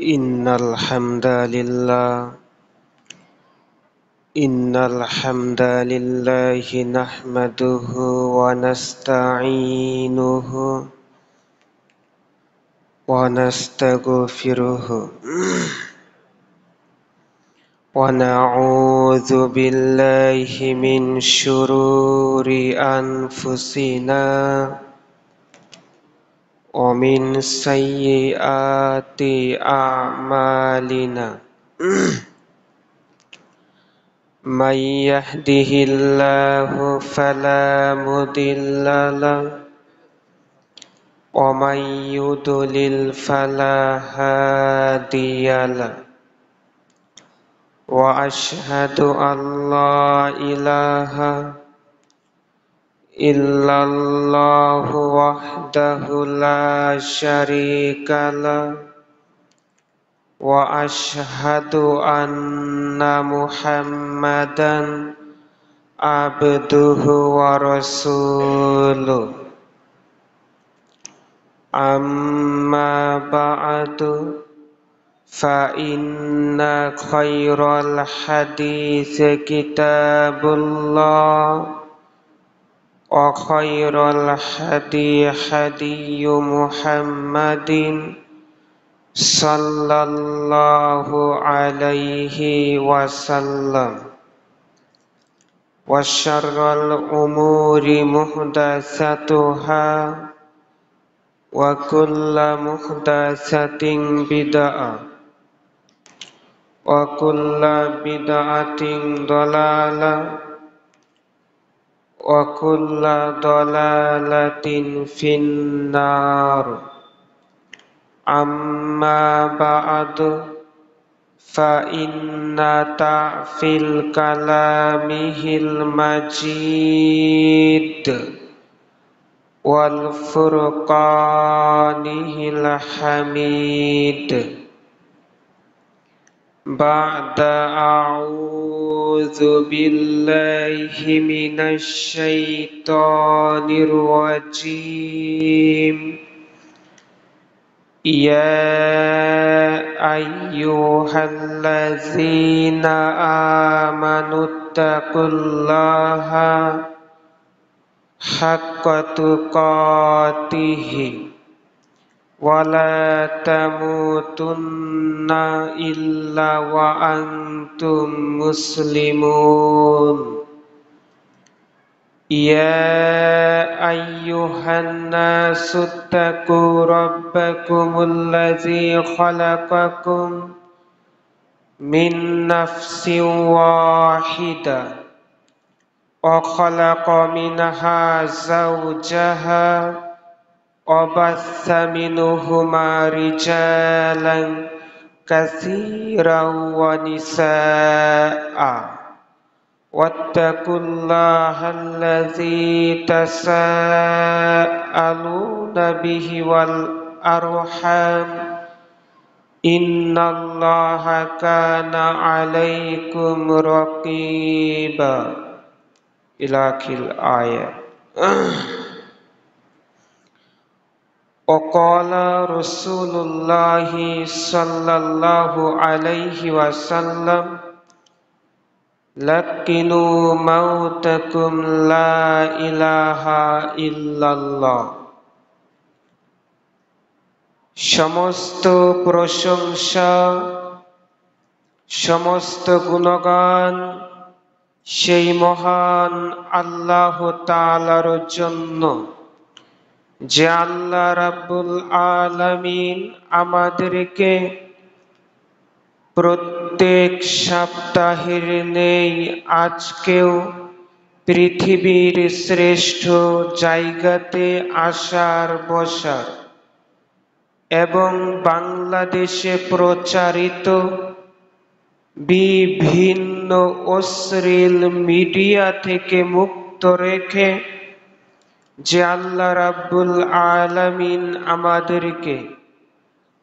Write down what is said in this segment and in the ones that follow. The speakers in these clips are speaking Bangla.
إن الحمد لله نحمده ونستعينه ونستغفره ونعوذ بالله من شرور أنفسنا ومن سيئات أعمالنا من يهده الله فلا مضل له ومن يضلل فلا هادي له وأشهد أن لا إله إلا الله وحده لا شريك له وأشهد أن محمدا عبده ورسوله أما بعد فإن خير الحديث كتاب الله وخير الهدي هدي محمد صلى الله عليه وسلم وشر الأمور محدثاتها وكل محدثة بدعة وكل بدعة ضلالة وكل ضلالة في النار أما بعد فإن في الكلام المجيد والفرقان الحميد بعد أعوذ بالله من الشيطان الرجيم يا أيها الذين آمنوا اتقوا الله حق تقاته ولا تموتن إلا وأنتم مسلمون يا أيها الناس اتقوا ربكم الذي خلقكم من نفس واحدة وخلق منها زوجها وبث منهما رجالا كثيرا ونساء واتقوا الله الذي تساءلون به والأرحام إن الله كان عليكم رقيبا إلى آخر الآية وقال رسول الله صلى الله عليه وسلم لكنوا موتكم لا إله إلا الله সমস্ত প্রশংসা সমস্ত গুণগান সেই মহান আল্লাহ তাআলার জন্য যে আল্লাহ রাব্বুল আলামিন আমাদেরকে প্রত্যেক সপ্তাহের নেই আজকেও পৃথিবীর শ্রেষ্ঠ জায়গাতে আসার বসার এবং বাংলাদেশে প্রচারিত বিভিন্ন অশ্লীল মিডিয়া থেকে মুক্ত রেখে যে আল্লাহ রাব্বুল আলামিন আমাদেরকে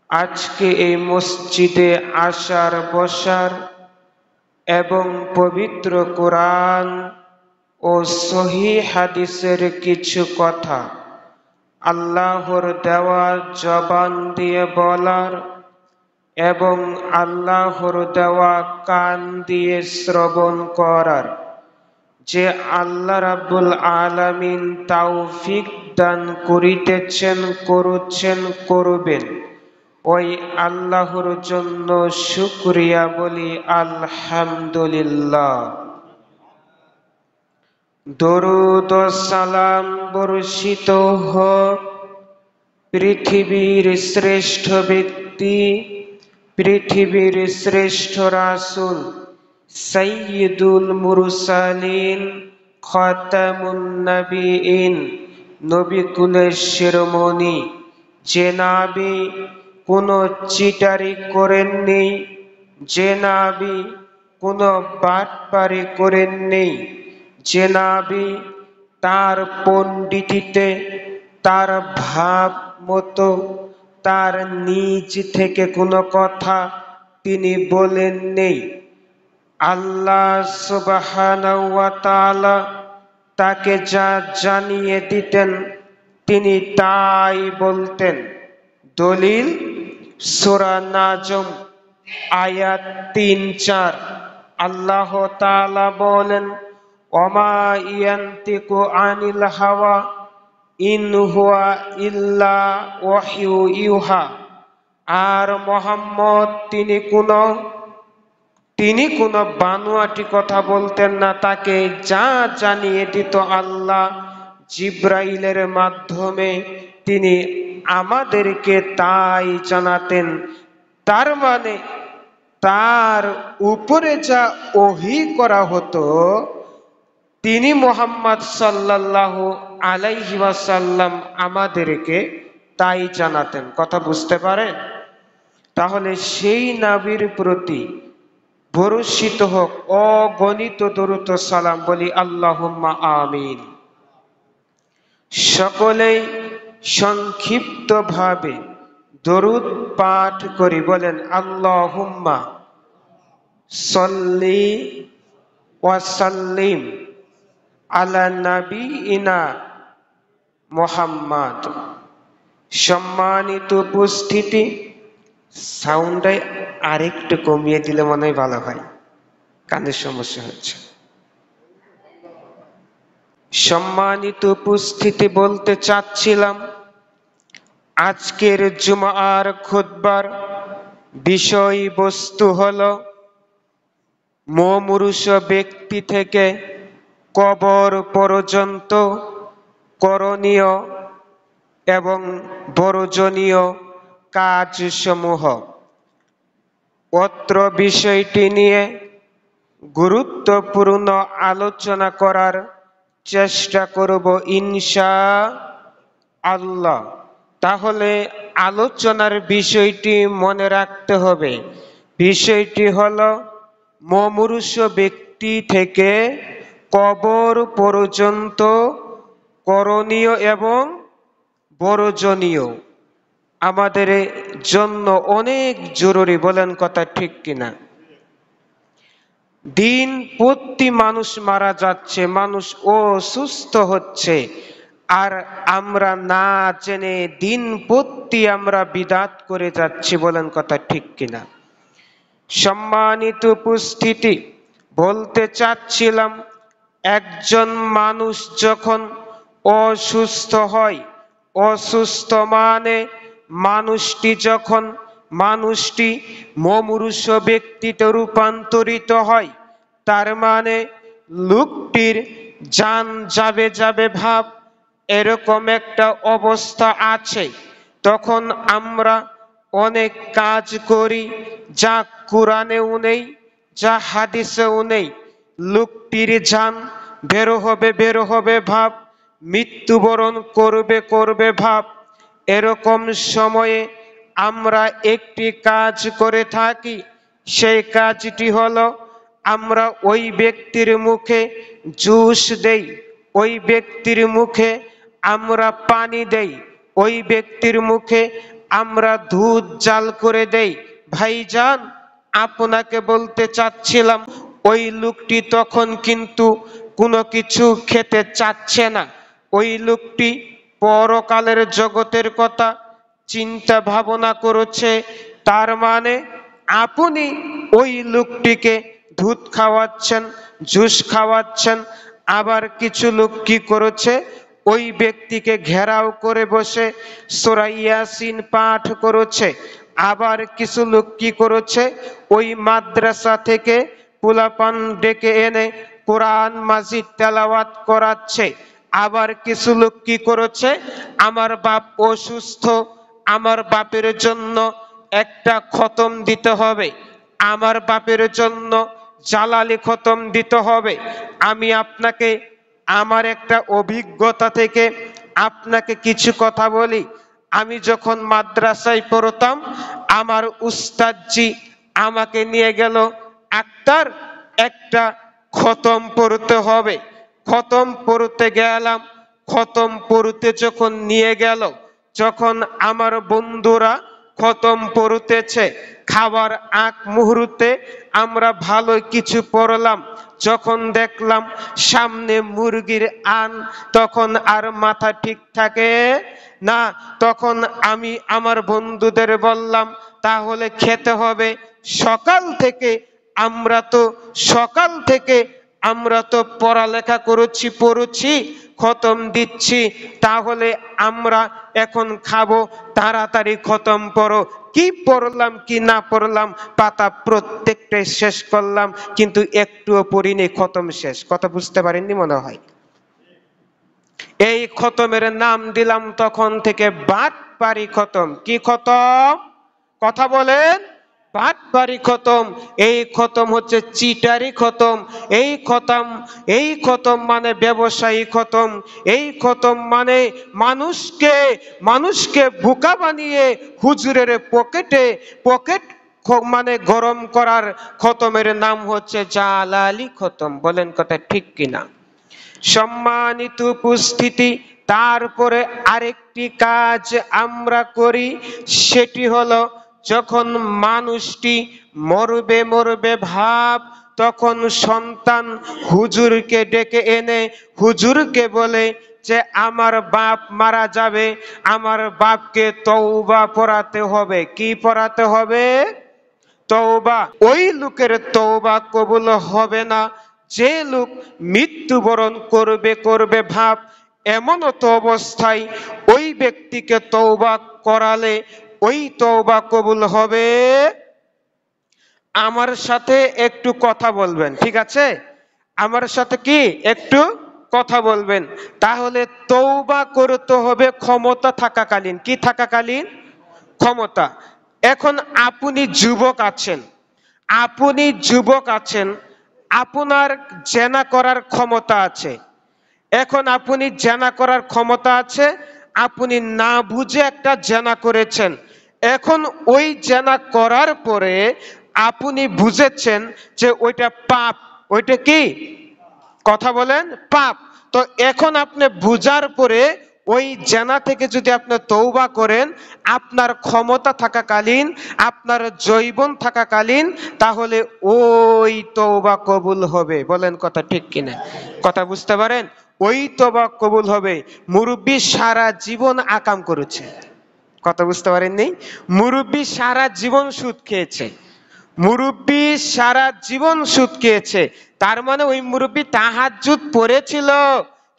আজকে এই মসজিদে আসার বসার এবং পবিত্র কোরআন ও সহিহ হাদিসের কিছু কথা আল্লাহর দেওয়া জবান দিয়ে বলার এবং আল্লাহর দেওয়া কান দিয়ে শ্রবণ করার। যে আল্লাহ রাব্বুল আলামিন তৌফিক দান করিতেছেন, করছেন, করবেন, ওই আল্লাহর জন্য শুকরিয়া বলি আলহামদুলিল্লাহ। দরুদ ও সালাম বর্ষিত হোক পৃথিবীর শ্রেষ্ঠ ব্যক্তি, পৃথিবীর শ্রেষ্ঠ রাসূল, সাইয়্যিদুল মুরসালিন, খাতামুন নবিয়্যিন, নবী কুলের শিরোমণি, যে নবী কোনো চিটারি করেননি, যে নবী কোনো বাটপারি করেননি, যে নবী তার পণ্ডিতিতে, তার ভাব মতো, তার নিজ থেকে কোনো কথা তিনি বলেননি। আল্লাহ সুবহানাহু ওয়া তাআলা তাকে যা জানিয়ে দিতেন তিনি তাই বলতেন। দলিল সূরা নাজম আয়াত ৩-৪। আল্লাহ তাআলা বলেন, ওমা ইয়ান্তিকু আনিল হাওয়া ইন হুয়া ইল্লা ওয়াহয়ু ইউহা। আর মুহাম্মদ তিনি কোনো বানোয়াটি কথা বলতেন না, তাকে যা জানিয়ে দিত আল্লাহ জিব্রাইলের মাধ্যমে তিনি আমাদেরকে তাই জানাতেন। তার মানে তার উপরে যা ওহী করা হতো তিনি মুহাম্মদ সাল্লাল্লাহু আলাইহি ওয়াসাল্লাম আমাদেরকে তাই জানাতেন। কথা বুঝতে পারেন? তাহলে সেই নবীর প্রতি বর্ষিত হোক অগণিত দরুদ ও সালাম, বলি আল্লাহুম্মা আমিন। সকলেই সংক্ষিপ্ত ভাবে দরুদ পাঠ করি, বলেন আল্লাহুম্মা সাল্লি ওয়া সাল্লিম আলা নাবিয়িনা মুহাম্মদ। সম্মানিত উপস্থিতি, সাউন্ডটাই আরেকটু কমিয়ে দিলে মনে হয় ভালো হয়, কানের সমস্যা হচ্ছে। সম্মানিত উপস্থিতি, বলতে চাচ্ছিলাম আজকের জুমার খুতবার বিষয়বস্তু হলো মুমূর্ষ ব্যক্তি থেকে কবর পর্যন্ত করণীয় এবং বর্জনীয় কাজসমূহ। অত্র বিষয়টি নিয়ে গুরুত্বপূর্ণ আলোচনা করার চেষ্টা করব ইনশাআল্লাহ। তাহলে আলোচনার বিষয়টি মনে রাখতে হবে। বিষয়টি হলো মুমূর্ষ ব্যক্তি থেকে কবর পর্যন্ত করণীয় এবং বর্জনীয় আমাদের জন্য অনেক জরুরি। বলেন কথা ঠিক কিনা? দিন প্রতি মানুষ মারা যাচ্ছে, মানুষ অসুস্থ হচ্ছে, আর আমরা না জেনে দিন প্রতি আমরা বিদআত করে যাচ্ছি। বলেন কথা ঠিক কিনা? সম্মানিত উপস্থিতি, বলতে চাচ্ছিলাম একজন মানুষ যখন অসুস্থ হয়, অসুস্থ মানে মানুষটি মুমূর্ষ ব্যক্তিতে রূপান্তরিত হয়। তার মানে লোকটির জান যাবে যাবে ভাব, এরকম একটা অবস্থা আছে। তখন আমরা অনেক কাজ করি যা কোরআনেও নেই, যা হাদিসেও নেই। লোকটির জান বের হবে ভাব, মৃত্যুবরণ করবে ভাব। এরকম সময়ে আমরা একটি কাজ করে থাকি। সেই কাজটি হলো আমরা ওই ব্যক্তির মুখে জুস দেই, ওই ব্যক্তির মুখে আমরা পানি দেই, ওই ব্যক্তির মুখে আমরা দুধ জাল করে দেই। ভাইজান, আপনাকে বলতে চাচ্ছিলাম ওই লোকটি তখন কিন্তু কোনো কিছু খেতে চাচ্ছে না। ওই লোকটি পরকালের জগতের কথা চিন্তা ভাবনা করেছে। তার মানে আপনি ওই লোকটিকে দুধ খাওয়াচ্ছেন, জুস খাওয়াচ্ছেন। আবার কিছু লোক কি করেছে, ওই ব্যক্তিকে ঘেরাও করে বসে সূরা ইয়াসিন পাঠ করেছে। আবার কিছু লোক কি করেছে, ওই মাদ্রাসা থেকে পোলাপান ডেকে এনে কোরআন মাজিদ তেলাওয়াত করাচ্ছে। আবার কিছু লোক কি করেছে, আমার বাপ অসুস্থ, আমার বাপের জন্য একটা খতম দিতে হবে, আমার বাপের জন্য জালালি খতম দিতে হবে। আমি আপনাকে আমার একটা অভিজ্ঞতা থেকে আপনাকে কিছু কথা বলি। আমি যখন মাদ্রাসায় পড়তাম, আমার উস্তাদজি আমাকে নিয়ে গেল, আক্তার একটা খতম পড়তে হবে। খতম পড়তে গেলাম। খতম পড়তে যখন নিয়ে গেল, যখন আমার বন্ধুরা খতম পড়তেছে, খাবার আগ মুহূর্তে আমরা ভালো কিছু পড়লাম, যখন দেখলাম সামনে মুরগির আন, তখন আর মাথা ঠিক থাকে না। তখন আমি আমার বন্ধুদের বললাম, তাহলে খেতে হবে। সকাল থেকে আমরা তো পড়ালেখা পড়ছি, খতম দিচ্ছি, তাহলে আমরা এখন খাবো, তাড়াতাড়ি খতম পড়ো। কি পড়লাম কি না পড়লাম, পাতা প্রত্যেকটাই শেষ করলাম, কিন্তু একটুও পড়িনি, খতম শেষ। কথা বুঝতে পারেননি মনে হয়। এই খতমের নাম দিলাম তখন থেকে বাটপারি খতম। কি খতম? কথা বলেন। বাটপারি খতম। এই খতম হচ্ছে চিটারি খতম। এই খতম মানে ব্যবসায়ী খতম। এই খতম মানে মানুষকে বোকা বানিয়ে হুজুরের পকেট মানে গরম করার খতমের নাম হচ্ছে জালালি খতম। বলেন কথা ঠিক কিনা? সম্মানিত উপস্থিতি, তারপরে আরেকটি কাজ আমরা করি, সেটি হলো যখন মানুষটি মরবে ভাব, তখন সন্তান হুজুরকে ডেকে এনে হুজুরকে বলে যে আমার বাপ মারা যাবে, আমার বাপকে তওবা পড়াতে হবে। কি পড়াতে হবে? তওবা। ওই লোকের তওবা কবুল হবে না যে লোক মৃত্যুবরণ করবে ভাব। এমন তো অবস্থায় ওই ব্যক্তিকে তওবা করালে ওই তওবা কবুল হবে। আমার সাথে একটু কথা বলবেন, ঠিক আছে? আমার সাথে কি একটু কথা বলবেন। তাহলে তওবা করতে হবে ক্ষমতা থাকাকালীন। কি থাকাকালীন? ক্ষমতা। এখন আপনি যুবক আছেন, আপনার জেনা করার ক্ষমতা আছে। এখন আপনি জেনা করার ক্ষমতা আছে, আপনি না বুঝে একটা জেনা করেছেন। এখন ওই জেনা করার পরে আপনি বুঝেছেন যে ওইটা পাপ। ওইটা কি? কথা বলেন। পাপ। তো এখন আপনি বুঝার পরে ওই জেনা থেকে যদি আপনি তওবা করেন, আপনার ক্ষমতা থাকাকালীন, আপনার যৌবন থাকাকালীন, তাহলে ওই তওবা কবুল হবে। বলেন কথা ঠিক কিনা? কথা বুঝতে পারেন? ওই তওবা কবুল হবে। মুরব্বি সারা জীবন আকাম করেছে। কথা বুঝতে পারেননি? মুরব্বি সারা জীবন সুদ খেয়েছে। তার মানে ওই মুরব্বি তাহাজ্জুদ পড়েছিল,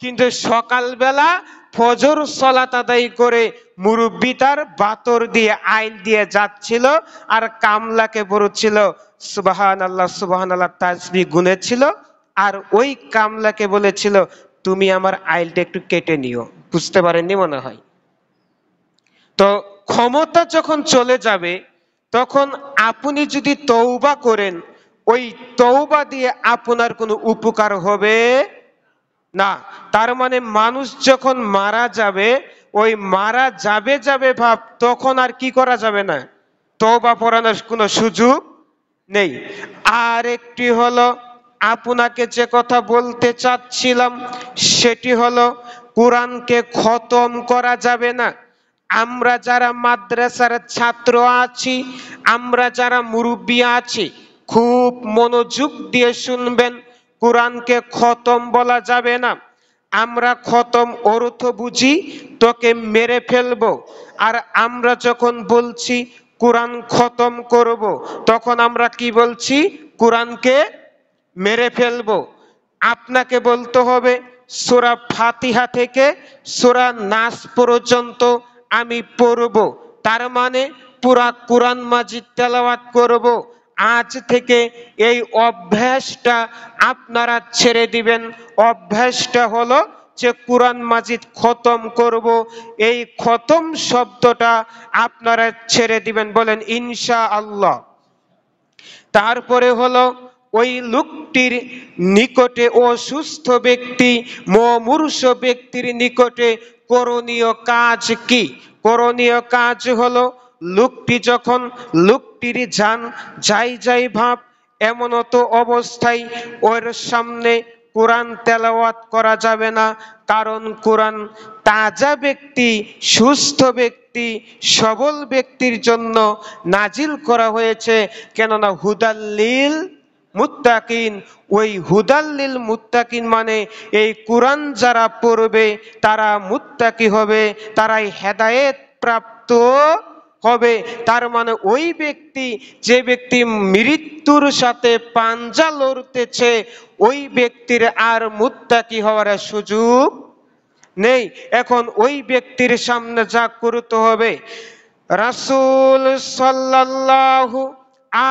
কিন্তু সকালবেলা ফজর সালাত আদায় করে মুরব্বি তার বাতর দিয়ে আইল দিয়ে যাচ্ছিল, আর কামলাকে বলছিল সুবহানাল্লাহ তাসবিহ গুনেছিল, আর ওই কামলাকে বলেছিল তুমি আমার আইলটা একটু কেটে নিও। বুঝতে পারেননি মনে হয়। তো ক্ষমতা যখন চলে যাবে, তখন আপনি যদি তওবা করেন, ওই তওবা দিয়ে আপনার কোনো উপকার হবে না। তার মানে মানুষ যখন মারা যাবে, ওই মারা যাবে ভাব, তখন আর কি করা যাবে না, তওবা পড়ানোর কোনো সুযোগ নেই। আর একটি হলো, আপনাকে যে কথা বলতে চাচ্ছিলাম সেটি হলো, কোরআনকে খতম করা যাবে না। আমরা যারা মাদ্রাসার ছাত্র আছি, আমরা যারা মুরব্বি আছি, খুব মনোযোগ দিয়ে শুনবেন। কোরআনকে খতম বলা যাবে না। আমরা খতম অর্থ বুঝি তোকে মেরে ফেলবো। আর আমরা যখন বলছি কোরআন খতম করব, তখন আমরা কি বলছি? কোরআনকে মেরে ফেলবো। আপনাকে বলতে হবে সূরা ফাতিহা থেকে সূরা নাস পর্যন্ত আমি পড়ব, তার মানে পুরা কোরআন মাজিদ তেলাওয়াত করব। আজ থেকে এই অভ্যাসটা আপনারা ছেড়ে দিবেন। অভ্যাসটা হলো যে কোরআন মাজিদ খতম করব। এই খতম শব্দটা আপনারা ছেড়ে দিবেন, বলেন ইনশাআল্লাহ। তারপরে হলো ওই লোকটির নিকটে, অসুস্থ ব্যক্তি মুমূর্ষ ব্যক্তির নিকটে করণীয় কাজ কি? করণীয় কাজ হলো লোকটির জান যাই ভাব, এমনত অবস্থায় ওর সামনে কোরআন তেলাওয়াত করা যাবে না। কারণ কোরআন তাজা ব্যক্তি, সুস্থ ব্যক্তি, সবল ব্যক্তির জন্য নাজিল করা হয়েছে। কেননা হুদাল্লিল মুত্তাকিন, ওই হুদাল্লিল মুত্তাকিন মানে এই কোরআন যারা পড়বে তারা মুত্তাকি হবে, তারাই হেদায়েত প্রাপ্ত হবে। তার মানে ওই ব্যক্তি, যে ব্যক্তি মৃত্যুর সাথে পাঞ্জা লড়তেছে, ওই ব্যক্তির আর মুত্তাকি হওয়ার সুযোগ নেই। এখন ওই ব্যক্তির সামনে যা করতে হবে, রাসূল সাল্লাল্লাহু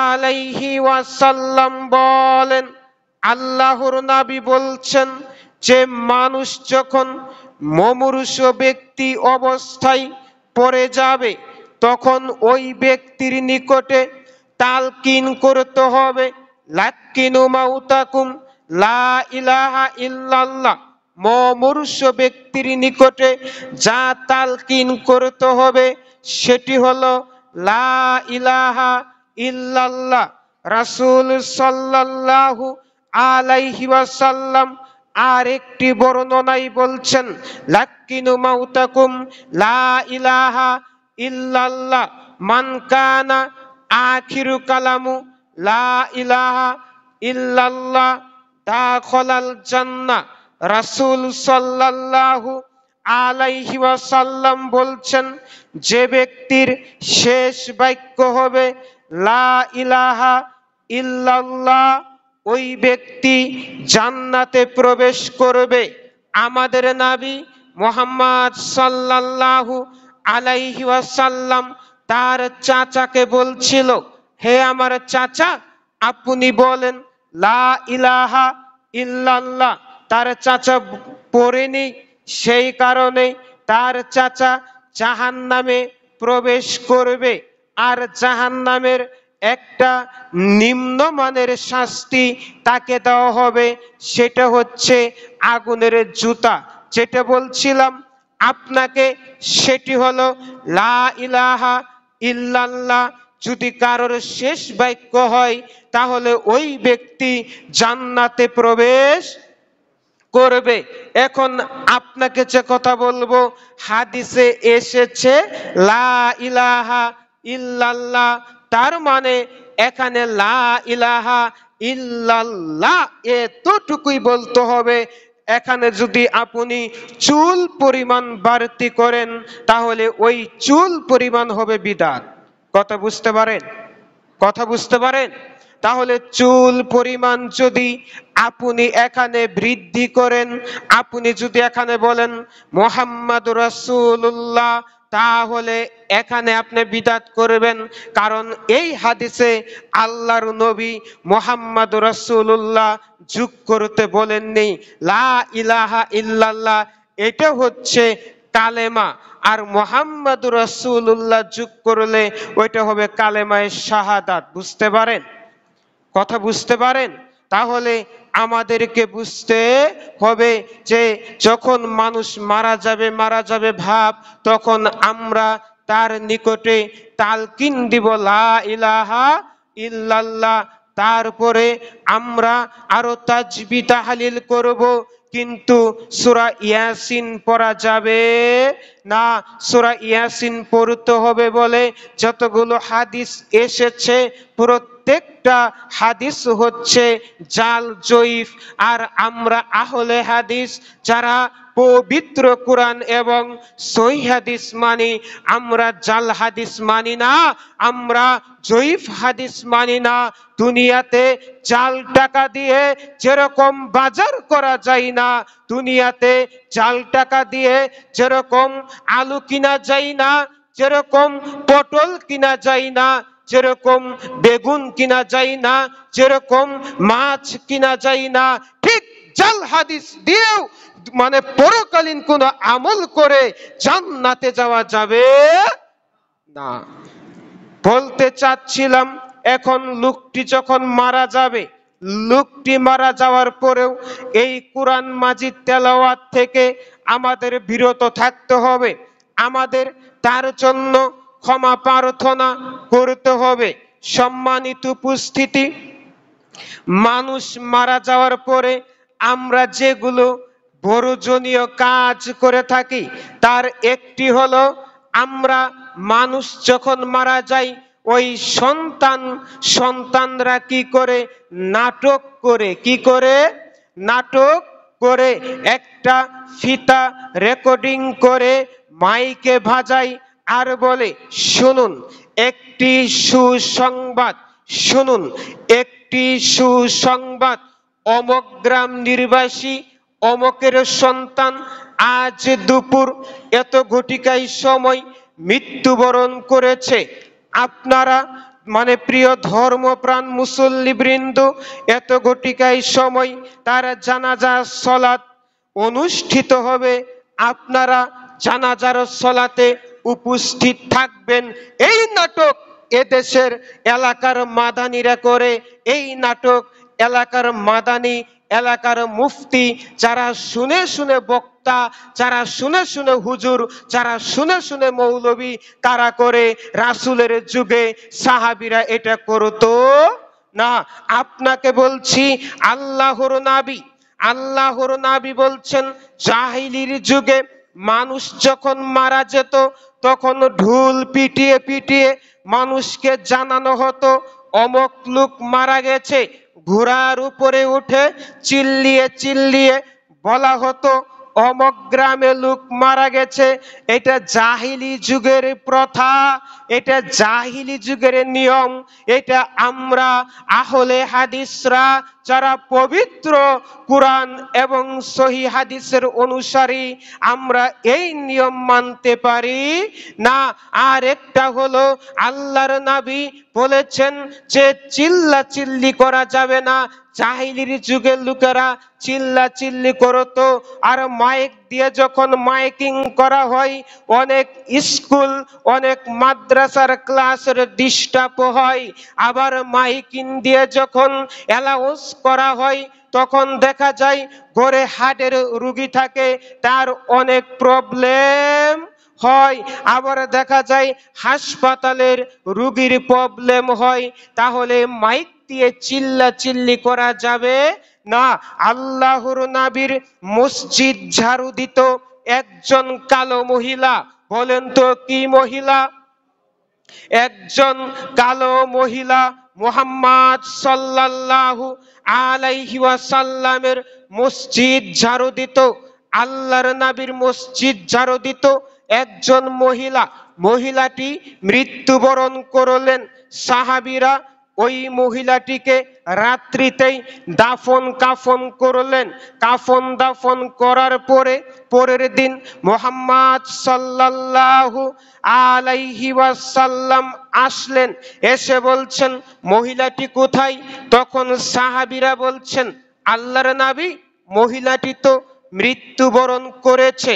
আলাইহি ওয়াসাল্লাম বলেন, আল্লাহর নবী বলছেন যে মানুষ যখন মুমূর্ষ ব্যক্তি অবস্থায় পড়ে যাবে, তখন ওই ব্যক্তির নিকটে তালকিন করতে হবে, লাক্কিনু মাউতাকুম লা ইলাহা ইল্লাল্লাহ। মুমূর্ষ ব্যক্তির নিকটে যা তালকিন করতে হবে সেটি হলো লা ইলাহা ইল্লাল্লাহ। রাসূল সাল্লাল্লাহু আলাইহি ওয়াসাল্লাম আর একটি বর্ণনায় বলছেন, লাক্কিনু মাউতাকুম লা ইলাহা ইল্লাল্লাহ মান কানা আখিরু কালামু লা ইলাহা ইল্লাল্লাহ দাখালাল জান্নাহ। রাসূল সাল্লাল্লাহু আলাইহি ওয়াসাল্লাম বলছেন, যে ব্যক্তির শেষ বাক্য হবে লা ইলাহা ইল্লাল্লাহ, ওই ব্যক্তি জান্নাতে প্রবেশ করবে। আমাদের নবী মুহাম্মদ সাল্লাল্লাহু আলাইহি ওয়াসাল্লাম তার চাচাকে বলছিল, হে আমার চাচা, আপনি বলেন লা ইলাহা ইল্লাল্লাহ। তার চাচা পড়েনি, সেই কারণে তার চাচা জাহান্নামে প্রবেশ করবে। আর জাহান্নামের একটা নিম্নমানের শাস্তি তাকে দেওয়া হবে, সেটা হচ্ছে আগুনের জুতা। যেটা বলছিলাম আপনাকে, সেটি হলো লা ইলাহা ইল্লাল্লাহ যদি কারোর শেষ বাক্য হয়, তাহলে ওই ব্যক্তি জান্নাতে প্রবেশ করবে। এখন আপনাকে যে কথা বলবো, হাদিসে এসেছে লা ইলাহা ইল্লাল্লাহ, তার মানে এখানে লা ইলাহা ইল্লাল্লাহ এতটুকুই বলতে হবে। এখানে যদি আপনি চুল পরিমাণ বাড়তি করেন, তাহলে ওই চুল পরিমাণ হবে বিদআত। কথা বুঝতে পারেন? কথা বুঝতে পারেন? তাহলে চুল পরিমাণ যদি আপনি এখানে বৃদ্ধি করেন, আপনি যদি এখানে বলেন মুহাম্মাদুর রাসূলুল্লাহ, তাহলে এখানে আপনি বিদআত করবেন। কারণ এই হাদিসে আল্লাহর নবী মুহাম্মাদুর রাসূলুল্লাহ যোগ করতে বলেননি। লা ইলাহা ইল্লাল্লাহ এটা হচ্ছে কালেমা, আর মুহাম্মাদুর রাসূলুল্লাহ যোগ করলে ওইটা হবে কালেমায়ে শাহাদাত। বুঝতে পারেন? কথা বুঝতে পারেন? তাহলে আমাদেরকে বুঝতে হবে যে যখন মানুষ মারা যাবে ভাব, তখন আমরা তার নিকটে তালকিন দিব লা ইলাহা ইল্লাল্লাহ। তারপরে আমরা আরো তাজবি তাহলিল করব, কিন্তু সূরা ইয়াসিন পড়া যাবে না। সূরা ইয়াসিন পড়তে হবে বলে যতগুলো হাদিস এসেছে, প্রত্যেক প্রত্যেকটা হাদিস হচ্ছে জাল জয়ীফ। আর আমরা আহলে হাদিস যারা পবিত্র কোরআন এবং সহিহ হাদিস মানি, আমরা জাল হাদিস মানি না, আমরা জয়ীফ হাদিস মানি না। দুনিয়াতে জাল টাকা দিয়ে যেরকম বাজার করা যায় না, দুনিয়াতে জাল টাকা দিয়ে যেরকম আলু কিনা যায় না, যেরকম পটল কিনা যায় না, যেরকম বেগুন কিনা যায় না, যেরকম মাছ কিনা যায় না, ঠিক জাল হাদিস দিয়েও মানে পরকালীন কোন আমল করে জান্নাতে যাওয়া যাবে না। বলতে চাচ্ছিলাম, এখন লোকটি যখন মারা যাবে, লোকটি মারা যাওয়ার পরেও এই কোরআন মাজিদ তেলাওয়াত থেকে আমাদের বিরত থাকতে হবে, আমাদের তার জন্য ক্ষমা প্রার্থনা করতে হবে। সম্মানিত উপস্থিতি, মানুষ মারা যাওয়ার পরে আমরা যেগুলো বর্জনীয় কাজ করে থাকি তার একটি হলো, আমরা মানুষ যখন মারা যায় ওই সন্তানরা কি করে, নাটক করে, কি করে, নাটক করে একটা ফিতা রেকর্ডিং করে মাইকে বাজায় আর বলে, শুনুন একটি সুসংবাদ, শুনুন একটি সুসংবাদ, অমক গ্রাম নির্বাসী অমকের সন্তান আজ দুপুর এত ঘটিকায় সময় মৃত্যুবরণ করেছে। আপনারা মানে প্রিয় ধর্মপ্রাণ মুসল্লিবৃন্দ, এত ঘটিকায় সময় তার জানাজা সালাত অনুষ্ঠিত হবে, আপনারা জানাজার সালাতে উপস্থিত থাকবেন। এই নাটক এদেশের এলাকার মাদানিরা করে, এই নাটক এলাকার মাদানি, এলাকার মুফতি, যারা শুনে শুনে বক্তা, যারা শুনে শুনে হুজুর, যারা শুনে শুনে মৌলবী, তারা করে। রাসূলের যুগে সাহাবীরা এটা করতো না। আপনাকে বলছি, আল্লাহর নবী বলছেন, জাহিলির যুগে মানুষ যখন মারা যেত তখন ঢোল পিটিয়ে পিটিয়ে মানুষকে জানানো হতো অমক লোক মারা গেছে। ঘোড়ার উপরে উঠে চিল্লিয়ে চিল্লিয়ে বলা হতো অমক গ্রামে লোক মারা গেছে। এটা জাহিলি যুগের প্রথা, এটা জাহিলি যুগের নিয়ম। এটা আমরা আহলে হাদিসরা যারা পবিত্র কোরআন এবং সহিহ হাদিসের অনুসারী, আমরা এই নিয়ম মানতে পারি না। আর একটা হলো, আল্লাহর নবী বলেছেন যে চিল্লা চিল্লি করা যাবে না। জাহিলির যুগের লোকেরা চিল্লা চিল্লি করতো, আর মাইক দিয়ে যখন মাইকিং করা হয়, অনেক স্কুল অনেক মাদ্রাসার ক্লাসের ডিস্টার্ব হয়। আবার মাইকিং দিয়ে যখন অ্যালাউন্স করা হয় তখন দেখা যায় ঘরে হার্টের রোগী থাকে, তার অনেক প্রবলেম হয়। আবার দেখা যায় হাসপাতালের রোগীর প্রবলেম হয়। তাহলে মাইক দিয়ে চিল্লা চিল্লি করা যাবে না। আল্লাহর নবীর মসজিদ ঝাড়ু দিত একজন কালো মহিলা। বলেন তো কি মহিলা? একজন কালো মহিলা মুহাম্মদ সাল্লাল্লাহু আলাইহি ওয়াসাল্লামের মসজিদ ঝাড়ু দিত। আল্লাহর নবীর মসজিদ ঝাড়ু দিত একজন মহিলা। মহিলাটি মৃত্যুবরণ করলেন। সাহাবীরা ওই মহিলাটিকে রাত্রিতেই দাফন কাফন করলেন। কাফন দাফন করার পরে পরের দিন মুহাম্মদ সাল্লাল্লাহু আলাইহি ওয়াসাল্লাম আসলেন, এসে বলছেন মহিলাটি কোথায়? তখন সাহাবীরা বলছেন, আল্লাহর নবী, মহিলাটি তো মৃত্যুবরণ করেছে।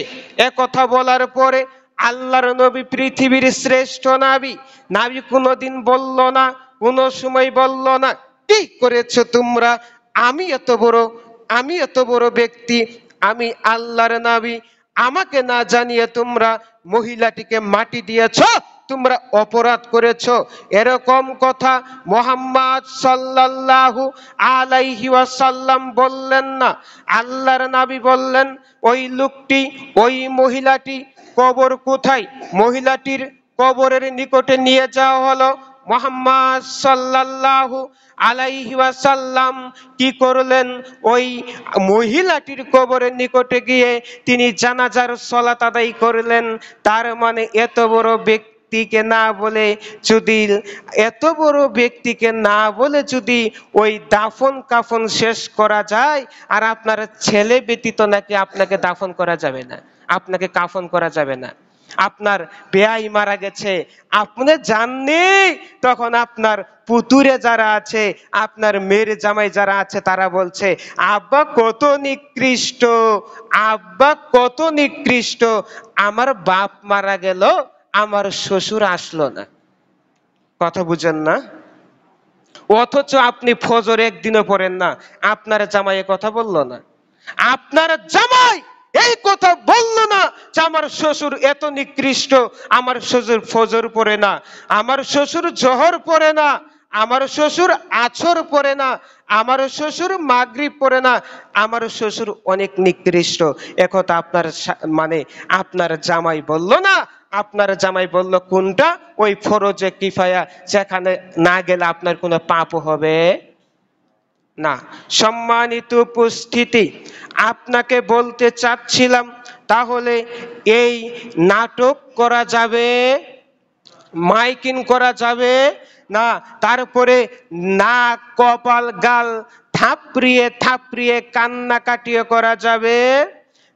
কথা বলার পরে আল্লাহর নবী পৃথিবীর শ্রেষ্ঠ নবী, নবী কোনোদিন বলল না, কোনো সময় বলল না, কি করেছো তোমরা? আমি এত বড় ব্যক্তি, আমি আল্লাহর নবী, আমাকে না জানিয়ে তোমরা মহিলাটিকে মাটি দিয়েছো, তোমরা অপরাধ করেছো। এরকম কথা মুহাম্মদ সাল্লাল্লাহু আলাইহি ওয়াসাল্লাম বললেন না। আল্লাহর নবী বললেন, ওই লোকটি, ওই মহিলাটি কবর কোথায়? মহিলাটির কবরের নিকটে নিয়ে যাওয়া হলো। মুহাম্মদ সাল্লাল্লাহু আলাইহি ওয়াসাল্লাম কি করলেন, ওই মহিলাটির কবরের নিকটে গিয়ে তিনি জানাজার সালাত আদায় করলেন। তার মানে এত বড় ব্যক্তিকে না বলে যদি ওই দাফন কাফন শেষ করা যায়, আর আপনার ছেলে ব্যতীত নাকি আপনাকে দাফন করা যাবে না, আপনাকে কাফন করা যাবে না। আপনার বেয়াই মারা গেছে, আপনি জাননি, তখন আপনার পুতুরে যারা আছে, আপনার মেয়ের জামাই যারা আছে, তারা বলছে আব্বা কত নিকৃষ্ট, আব্বা কত নিকৃষ্ট, আমার বাপ মারা গেল, আমার শ্বশুর আসলো না। কথা বুঝেন না? অথচ আপনি ফজর একদিনও পড়েন না, আপনার জামাই এ কথা বললো না, আপনার জামাই এই কথা বললো না যে আমার শ্বশুর এত নিকৃষ্ট, আমার শ্বশুর ফজর পড়ে না, আমার শ্বশুর জোহর পড়ে না, আমার শ্বশুর আছর পড়ে না, আমার শ্বশুর মাগরিব পড়ে না, আমার শ্বশুর অনেক নিকৃষ্ট। একথা আপনার মানে আপনার জামাই বললো না। আপনার জামাই বলল কোনটা? ওই ফরজে কিফায়া, যেখানে না গেলে আপনার কোনো পাপ হবে না। সম্মানিত উপস্থিতি, আপনাকে বলতে চাচ্ছিলাম, তাহলে এই নাটক করা যাবে, মাইকিং করা যাবে না, তারপরে নাক কপাল গাল থাপড়িয়ে থাপড়িয়ে কান্নাকাটিও করা যাবে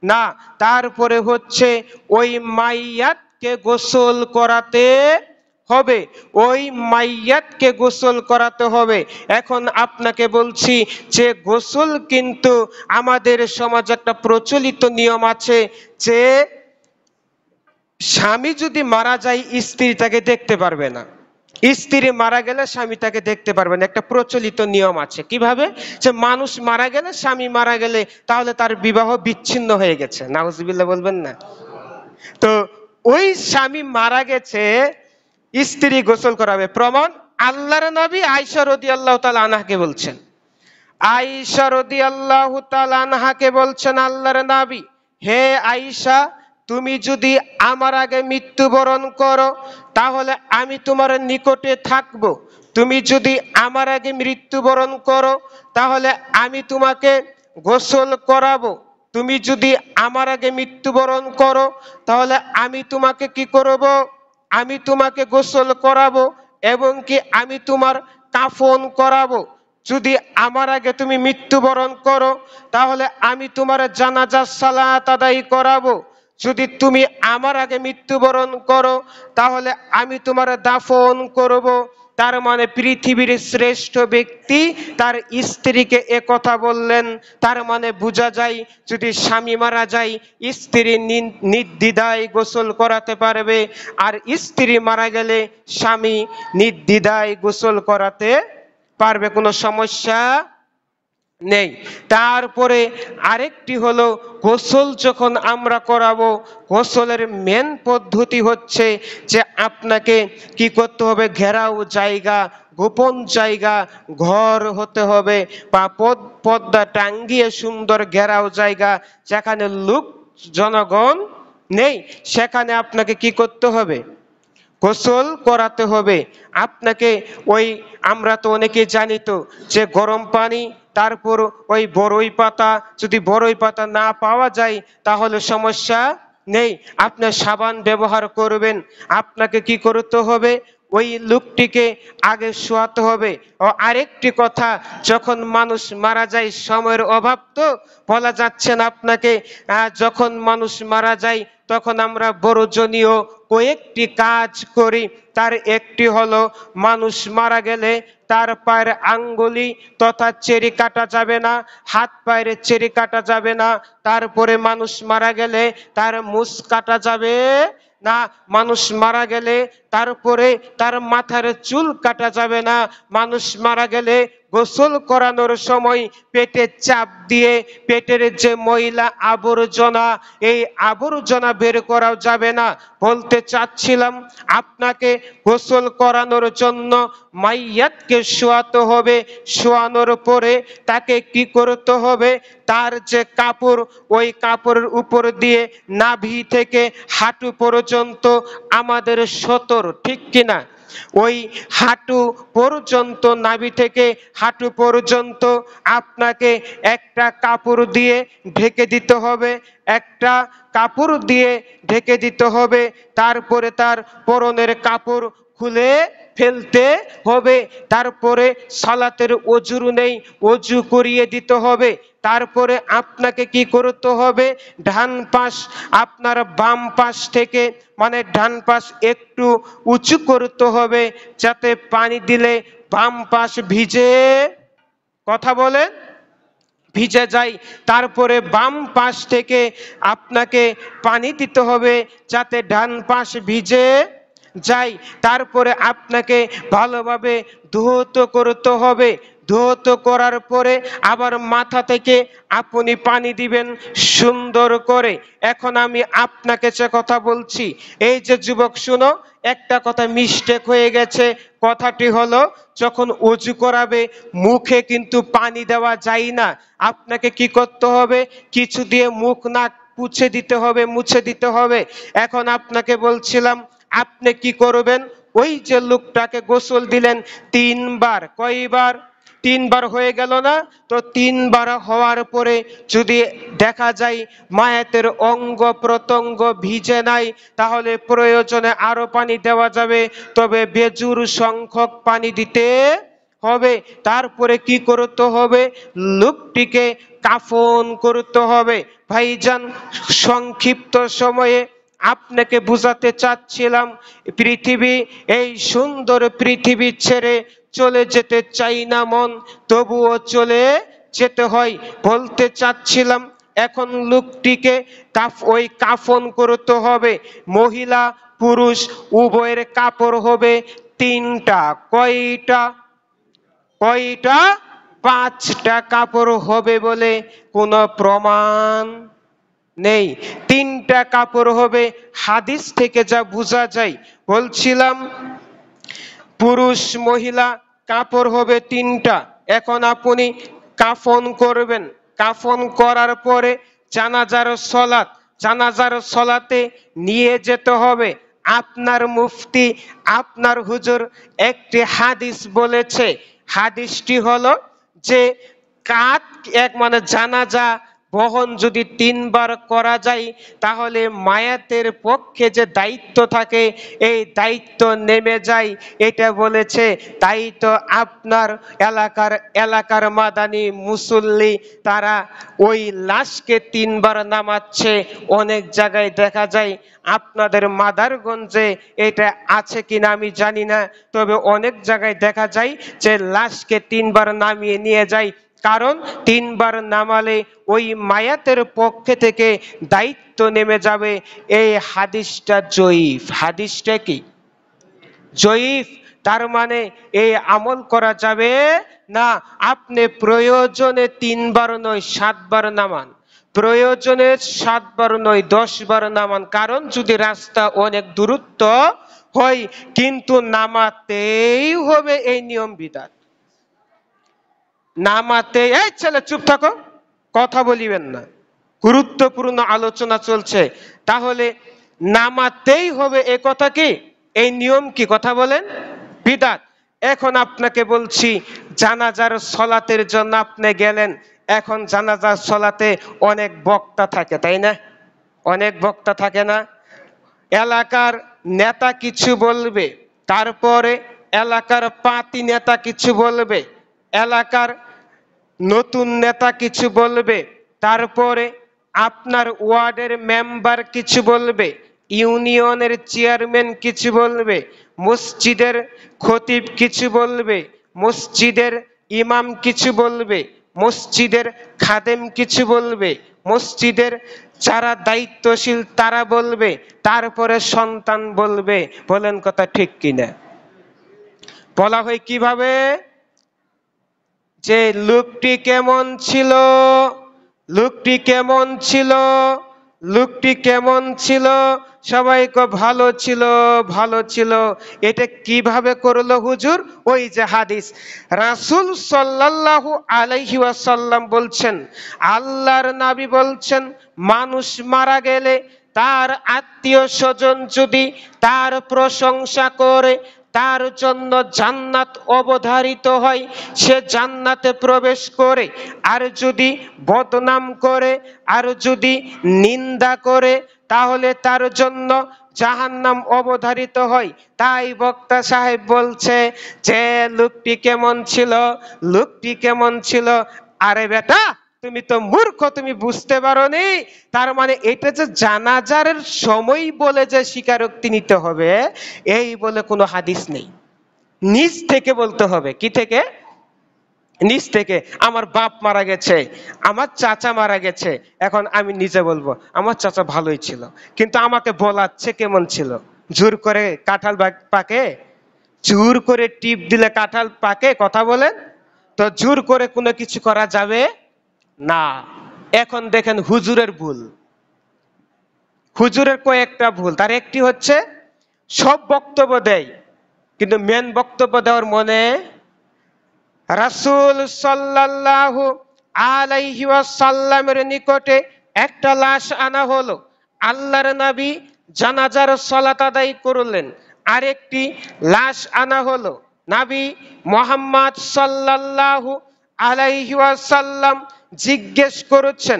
না, তারপরে হচ্ছে ওই মাইয়াতকে গোসল করাতে হবে, ওই মাইয়াতকে গোসল করাতে হবে। এখন আপনাকে বলছি যে গোসল কিন্তু আমাদের সমাজে একটা প্রচলিত নিয়ম আছে যে স্বামী যদি মারা যায় স্ত্রী তাকে দেখতে পারবে না, স্ত্রী মারা গেলে স্বামী তাকে দেখতে পারবে না, একটা প্রচলিত নিয়ম আছে। কিভাবে? যে মানুষ মারা গেলে, স্বামী মারা গেলে, তাহলে তার বিবাহ বিচ্ছিন্ন হয়ে গেছে, নাউজুবিল্লাহ বলবেন না? তো ওই স্বামী মারা গেছে, স্ত্রী গোসল করাবে। প্রমাণ আল্লাহর নবী আয়েশা রাদিয়াল্লাহু তাআলা আনহাকে বলছেন, আয়েশা রাদিয়াল্লাহু তাআলা আনহাকে বলছেন আল্লাহর নবী, হে আয়েশা, তুমি যদি আমার আগে মৃত্যুবরণ করো তাহলে আমি তোমার নিকটে থাকব, তুমি যদি আমার আগে মৃত্যুবরণ করো তাহলে আমি তোমাকে গোসল করাবো, তুমি যদি আমার আগে মৃত্যুবরণ করো তাহলে আমি তোমাকে কি করব, আমি তোমাকে গোসল করাবো এবং কি আমি তোমার কাফন করাবো। যদি আমার আগে তুমি মৃত্যুবরণ করো তাহলে আমি তোমার জানাজার সালাত আদায় করাবো, যদি তুমি আমার আগে মৃত্যুবরণ করো তাহলে আমি তোমার দাফন করব। তার মানে পৃথিবীর শ্রেষ্ঠ ব্যক্তি তার স্ত্রীকে এ কথা বললেন। তার মানে বোঝা যায় যদি স্বামী মারা যায় স্ত্রী নির্দ্বিধায় গোসল করাতে পারবে, আর স্ত্রী মারা গেলে স্বামী নির্দ্বিধায় গোসল করাতে পারবে, কোনো সমস্যা নেই। তারপরে আরেকটি হলো গোসল যখন আমরা করাবো, গোসলের মেন পদ্ধতি হচ্ছে যে আপনাকে কি করতে হবে, ঘেরাও জায়গা, গোপন জায়গা, ঘর হতে হবে বা পর্দা টাঙ্গিয়ে সুন্দর ঘেরাও জায়গা, যেখানে লোক জনগণ নেই, সেখানে আপনাকে কি করতে হবে, গোসল করাতে হবে। আপনাকে ওই আমরা তো অনেকে জানি তো যে গরম পানি, তারপর ওই বড়ই পাতা, যদি বড়ই পাতা না পাওয়া যায় তাহলে সমস্যা নেই, আপনি সাবান ব্যবহার করবেন। আপনাকে কি করতে হবে, ওই লোকটিকে আগে শোয়াতে হবে। ও আরেকটি কথা, যখন মানুষ মারা যায়, সময়ের অভাব তো বলা যাচ্ছে না আপনাকে, যখন মানুষ মারা যায় তখন আমরা বড়জনীয় কয়েকটি কাজ করি। তার একটি হলো মানুষ মারা গেলে তার পায়ের আঙ্গুলি তথা চেরি কাটা যাবে না, হাত পায়ের চেরি কাটা যাবে না। তারপরে মানুষ মারা গেলে তার মুছ কাটা যাবে না, মানুষ মারা গেলে তারপরে তার মাথার চুল কাটা যাবে না, মানুষ মারা গেলে গোসল করানোর সময় পেটে চাপ দিয়ে পেটের যে ময়লা আবর্জনা, এই আবর্জনা বের করাও যাবে না। বলতে চাচ্ছিলাম আপনাকে গোসল করানোর জন্য মাইয়াতকে শোয়াতে হবে, শোয়ানোর পরে তাকে কি করতে হবে, তার যে কাপড়, ওই কাপড়ের উপর দিয়ে নাভি থেকে হাঁটু পর্যন্ত আমাদের সতর, ঠিক কিনা, ওই হাঁটু পর্যন্ত, নাভি থেকে হাঁটু পর্যন্ত আপনাকে একটা কাপড় দিয়ে ঢেকে দিতে হবে, একটা কাপড় দিয়ে ঢেকে দিতে হবে। তারপরে তার পরনের কাপড় খুলে ফেলতে হবে। তারপরে সালাতের ওযু নেই, ওযু করিয়ে দিতে হবে। তারপরে আপনাকে কি করতে হবে, ডান পাশ আপনার বাম পাশ থেকে মানে ডান পাশ একটু উঁচু করতে হবে, যাতে পানি দিলে বাম পাশ ভিজে, কথা বলে, ভিজে যায়। তারপরে বাম পাশ থেকে আপনাকে পানি দিতে হবে যাতে ডান পাশ ভিজে যায়। তারপরে আপনাকে ভালোভাবে ধৌত করতে হবে। ধৌত করার পরে আবার মাথা থেকে আপনি পানি দিবেন সুন্দর করে। এখন আমি আপনাকে যে কথা বলছি, এই যে যুবক শুনো, একটা কথা মিস্টেক হয়ে গেছে। কথাটি হলো, যখন ওযু করাবে মুখে কিন্তু পানি দেওয়া যায় না। আপনাকে কি করতে হবে, কিছু দিয়ে মুখ নাক মুছে দিতে হবে, মুছে দিতে হবে। এখন আপনাকে বলছিলাম, আপনি কি করবেন, ওই যে লোকটাকে গোসল দিলেন 3 বার, কয়বার, 3 বার হয়ে গেল না? তো 3 বার হওয়ার পরে যদি দেখা যায় মায়াতের অঙ্গ প্রত্যঙ্গ ভিজে নাই, তাহলে প্রয়োজনে আরো পানি দেওয়া যাবে, তবে বেজুর সংখ্যক পানি দিতে হবে। তারপরে কি করতে হবে, লোকটিকে কাফন করতে হবে। ভাইজান, সংক্ষিপ্ত সময়ে আপনাকে বুঝাতে চাচ্ছিলাম, পৃথিবী, এই সুন্দর পৃথিবী ছেড়ে চলে যেতে চাই না মন, তবুও চলে যেতে হয়। বলতে চাচ্ছিলাম, এখন লোকটিকে ওই কাফন করতে হবে। মহিলা পুরুষ উভয়ের কাপড় হবে 3টা। কয়টা? কয়টা? 5টা কাপড় হবে বলে কোনো প্রমাণ নেই। 3টা কাপড় হবে, হাদিস থেকে যা বোঝা যায়। বলছিলাম পুরুষ মহিলা কাপড় হবে 3টা। এখন আপনি কাফন করবেন। কাফন করার পরে জানাজার সলাত, জানাজার সলাতে নিয়ে যেতে হবে। আপনার মুফতি, আপনার হুজুর একটি হাদিস বলেছে। হাদিসটি হলো যে কাত এক মানে জানাজা বহন যদি 3 বার করা যায়, তাহলে মায়াতের পক্ষে যে দায়িত্ব থাকে এই দায়িত্ব নেমে যায়, এটা বলেছে। তাই তো আপনার এলাকার মাদানি মুসল্লি তারা ওই লাশকে 3 বার নামাচ্ছে। অনেক জায়গায় দেখা যায়, আপনাদের মাদারগঞ্জে এটা আছে কিনা আমি জানি না, তবে অনেক জায়গায় দেখা যায় যে লাশকে 3 বার নামিয়ে নিয়ে যায়। কারণ 3 বার নামালে ওই মায়াতের পক্ষে থেকে দায়িত্ব নেমে যাবে। এই হাদিসটা জয়ীফ। হাদিসটা কি? জয়ীফ। তার মানে এই আমল করা যাবে না। আপনি প্রয়োজনে 3 বার নয় 7 বার নামান, প্রয়োজনে 7 বার নয় 10 বার নামান। কারণ যদি রাস্তা অনেক দূরত্ব হয়, কিন্তু নামাতেই হবে, এই নিয়ম বিধান। নামাতে, এই ছেলে চুপ থাকো, কথা বলিবেন না, গুরুত্বপূর্ণ আলোচনা চলছে। তাহলে নামাতেই হবে, এ কথা কি, এই নিয়ম কি, কথা বলেন, বিদাত। এখন আপনাকে বলছি, জানাজার সলাতের জন্য আপনি গেলেন। এখন জানাজার সলাতে অনেক বক্তা থাকে, তাই না? অনেক বক্তা থাকে না? এলাকার নেতা কিছু বলবে, তারপরে এলাকার পাতি নেতা কিছু বলবে, এলাকার নতুন নেতা কিছু বলবে, তারপরে আপনার ওয়ার্ডের মেম্বার কিছু বলবে, ইউনিয়নের চেয়ারম্যান কিছু বলবে, মসজিদের খতিব কিছু বলবে, মসজিদের ইমাম কিছু বলবে, মসজিদের খাদেম কিছু বলবে, মসজিদের যারা দায়িত্বশীল তারা বলবে, তারপরে সন্তান বলবে। বলেন কথা ঠিক কিনা? বলা হয় কিভাবে, যে লোকটি কেমন ছিল, লোকটি কেমন ছিল, লোকটি কেমন ছিল, সবাই ভালো ছিল, ভালো ছিল। এটা কিভাবে করলো হুজুর? ওই যে হাদিস, রাসূল সাল্লাল্লাহু আলাইহি ওয়াসাল্লাম বলছেন, আল্লাহর নবী বলছেন, মানুষ মারা গেলে তার আত্মীয় স্বজন যদি তার প্রশংসা করে, তার জন্য জান্নাত অবধারিত হয়, সে জান্নাতে প্রবেশ করে। আর যদি বদনাম করে, আর যদি নিন্দা করে, তাহলে তার জন্য জাহান্নাম অবধারিত হয়। তাই বক্তা সাহেব বলছে যে লোকটি কেমন ছিল, লোকটি কেমন ছিল। আরে বেটা, তুমি তো মূর্খ, তুমি বুঝতে পারোনি। তার মানে এটা যে জানাজার সময় বলে যে স্বীকারোক্তি নিতে হবে, এই বলে কোনো হাদিস নেই। নিজ থেকে বলতে হবে। কি থেকে? নিজ থেকে। আমার বাপ মারা গেছে, আমার চাচা মারা গেছে, এখন আমি নিজে বলবো আমার চাচা ভালোই ছিল, কিন্তু আমাকে বলাচ্ছে কেমন ছিল। জোর করে কাঁঠাল পাকে? জোর করে টিপ দিলে কাঁঠাল পাকে? কথা বলেন তো। জোর করে কোনো কিছু করা যাবে না। এখন দেখেন হুজুরের ভুল, হুজুরের কয়েকটা ভুল। তার একটি হচ্ছে সব বক্তব্য দেয় কিন্তু মেন বক্তব্য দেওয়ার মনে। রাসূল সাল্লাল্লাহু আলাইহি ওয়াসাল্লামের নিকটে একটা লাশ আনা হলো। আল্লাহর নবী জানাজার সালাত আদায় করলেন। আরেকটি লাশ আনা হলো। নবী মুহাম্মদ সাল্লাল্লাহু আলাইহি ওয়াসাল্লাম জিজ্ঞেস করেছেন,